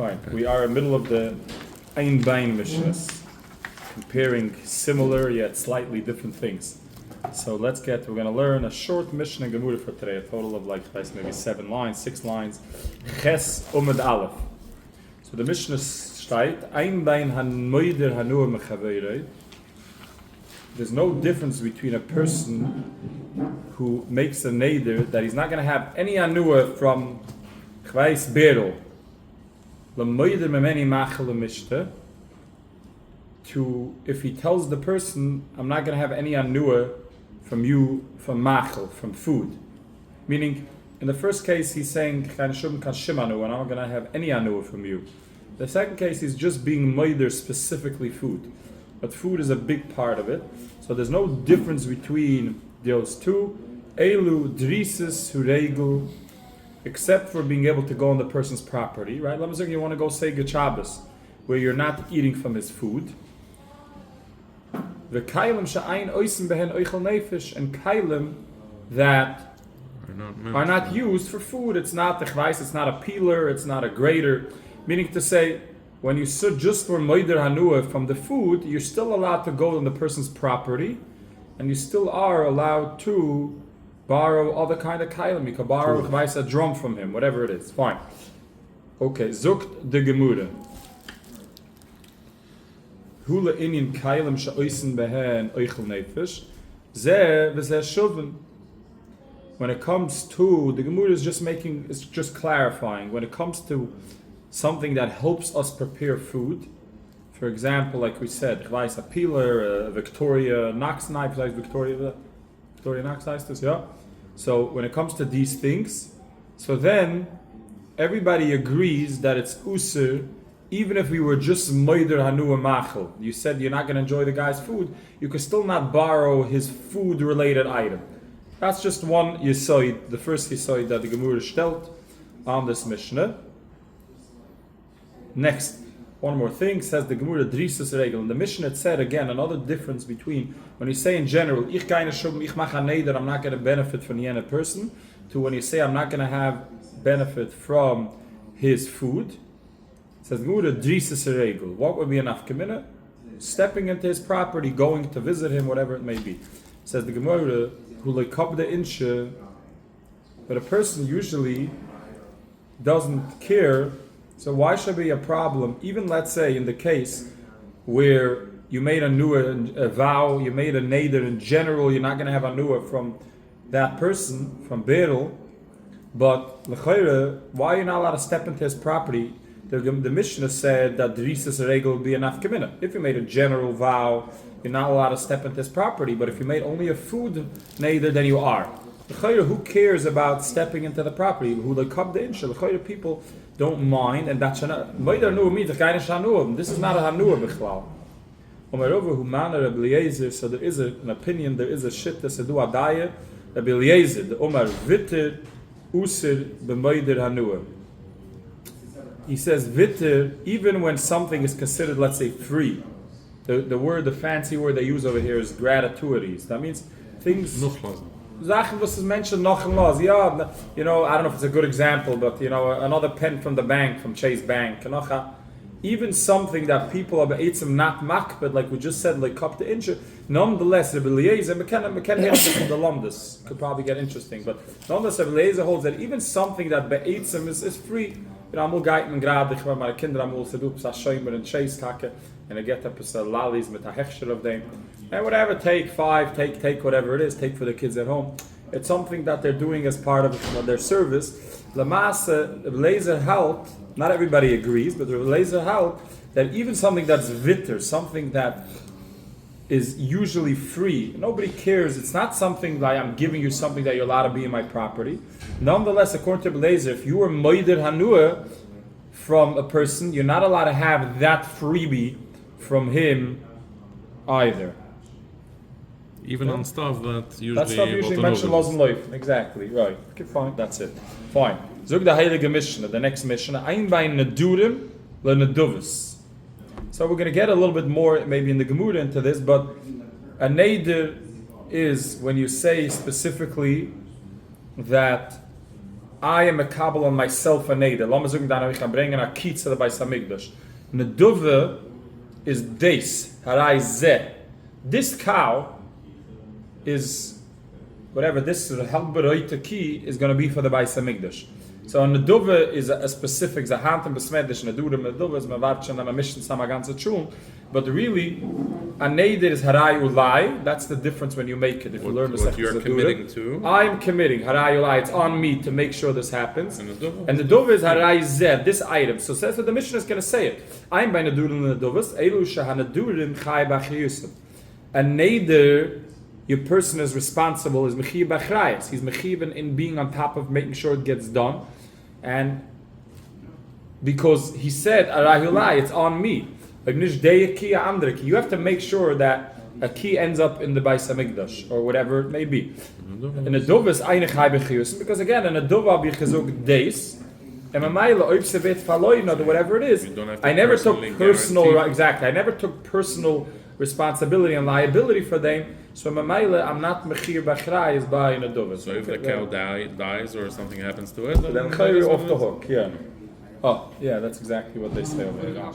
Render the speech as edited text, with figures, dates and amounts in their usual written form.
Fine. We are in the middle of the Ein Bein Mishnahs, comparing similar yet slightly different things. So we're going to learn a short Mishnah Gemara for today, a total of maybe 7 lines, 6 lines. Ches Umad Aleph. So the Mishnah states, Ein Bein han moider hanur mechaveirei. There's no difference between a person who makes a neder that he's not going to have any anua from chvais berol, l'moider memeni machal l'mishta, to if he tells the person, I'm not going to have any anua from you, from machal, from food. Meaning, in the first case, he's saying, and I'm not going to have any anua from you. The second case, he's just being moider specifically food. But food is a big part of it. So there's no difference between those two. Elu drisis huregel, except for being able to go on the person's property, right? Let me say you want to go say Good Shabbos, where you're not eating from his food. The kailim sha'ain oisim behen oichel nefesh, and kailim that are not used for food. It's not the chvais, it's not a peeler, it's not a grater. Meaning to say, when you sit just for moider hanua from the food, you're still allowed to go on the person's property, and you still are allowed to borrow other kind of kailim. You can borrow a drum from him, whatever it is. Fine. Okay, zukt de gemura. Hula inyan kailim sha'oisen behen oichel nefesh. Zeh v'zeh shulven. When it comes to, the gemura is just clarifying. When it comes to something that helps us prepare food, for example, like we said, a peeler, a Victoria Knox knife, like Victoria Knox knife, yeah. So when it comes to these things, so then everybody agrees that it's usur, even if we were just moider hanua machel. You said you're not going to enjoy the guy's food, you could still not borrow his food-related item. That's just one yisoid, the first yisoid that the Gemara stellt on this Mishnah. Next, one more thing, says the Gemara Drisus Regel. In the Mishnah it said again another difference between when you say in general, ich keine shum, ich mach neder, I'm not going to benefit from the other person, to when you say I'm not going to have benefit from his food. It says the Gemara Drisus Regel. What would be an afkamina? Stepping into his property, going to visit him, whatever it may be. It says the Gemara, who lekab the insha, but a person usually doesn't care. So why should it be a problem? Even let's say in the case where you made a vow, you made a neder in general, you're not going to have a nua from that person, from Berel, but l'chayre, why are you not allowed to step into his property? The Mishnah said that Drisus Regel would be an afkamina. If you made a general vow, you're not allowed to step into his property, but if you made only a food neder, then you are. L'chayre, who cares about stepping into the property? Who lekab the insha? L'chayre, people don't mind, and that's not moider hanua means keine hanua. This is not a hanua bichlal. Omerova humana Rabbi Eliezer. So there is an opinion, there is a shit that sedu adaya Rabbi Eliezer. The Omar vitter usir b'moider hanua. He says vitter even when something is considered, let's say, free. The fancy word they use over here is gratuities. That means things. Sachen, was is mentioned noch in laws. Yeah, I don't know if it's a good example, but another pen from the bank, from Chase Bank. Even something that people are be'etzim not makbid, like we just said, like cup to inch. Nonetheless, Rabbi Eliezer, we can hear from the lumdus, could probably get interesting, but nonetheless, Rabbi Eliezer holds that even something that be'etzim is free. I'm all geiten gerade, ich war meine Kinder am all sedu psa shoymer and Chase kake, and I get up psa lalis mit a hechsher of them. And whatever, take 5, take whatever it is, take for the kids at home. It's something that they're doing as part of their service. Lamasa, Laser helped, not everybody agrees, but Laser helped that even something that's vitter, something that is usually free, nobody cares, it's not something like I'm giving you something that you're allowed to be in my property. Nonetheless, according to Laser, if you were moider hanua from a person, you're not allowed to have that freebie from him either. Even on stuff that usually... That stuff usually mentioned laws and life. Exactly, right. Okay, fine, that's it. Fine. Zog the Heilige Mishnah, the next Mishnah. Ein bei nedurim le neduvis. So we're going to get a little bit more, maybe in the Gemara into this, but a neder is when you say specifically that I am a kabel on myself a neder. Lass mich sagen, dann ich kann bringen a kitz der Beis Hamikdash. Neduve is des, harai ze. This cow is whatever this halberoite key is going to be for the Beis Hamikdash. So a neduve is a specific zahantem besmedish neduve is mavatchen and a mission sama ganze chun. But really, a neder is harai ulai. That's the difference when you make it. If you learn the what you're committing to. I'm committing harai ulai. It's on me to make sure this happens. And the dove is harai zed. This item. So says that the mission is going to say it. I'm by nedurim and neduvis. Elu shahanedurim chai b'chiyusim. A neder, your person is responsible. Is mechiv b'chrayas. He's mechiv in being on top of making sure it gets done, and because he said harai ulai, it's on me. You have to make sure that a key ends up in the Beis Hamikdash or whatever it may be. And a dove is einig haibechiyusim because again, in a dove will be gezog days, and a mile oibsevet faloin or whatever it is. I never took personal exactly. I never took personal responsibility and liability for them. So I'm not mechir b'chrai is by in a dove. So if the cow dies or something happens to it, then you're off the hook. Yeah. Oh, yeah, that's exactly what they say over there.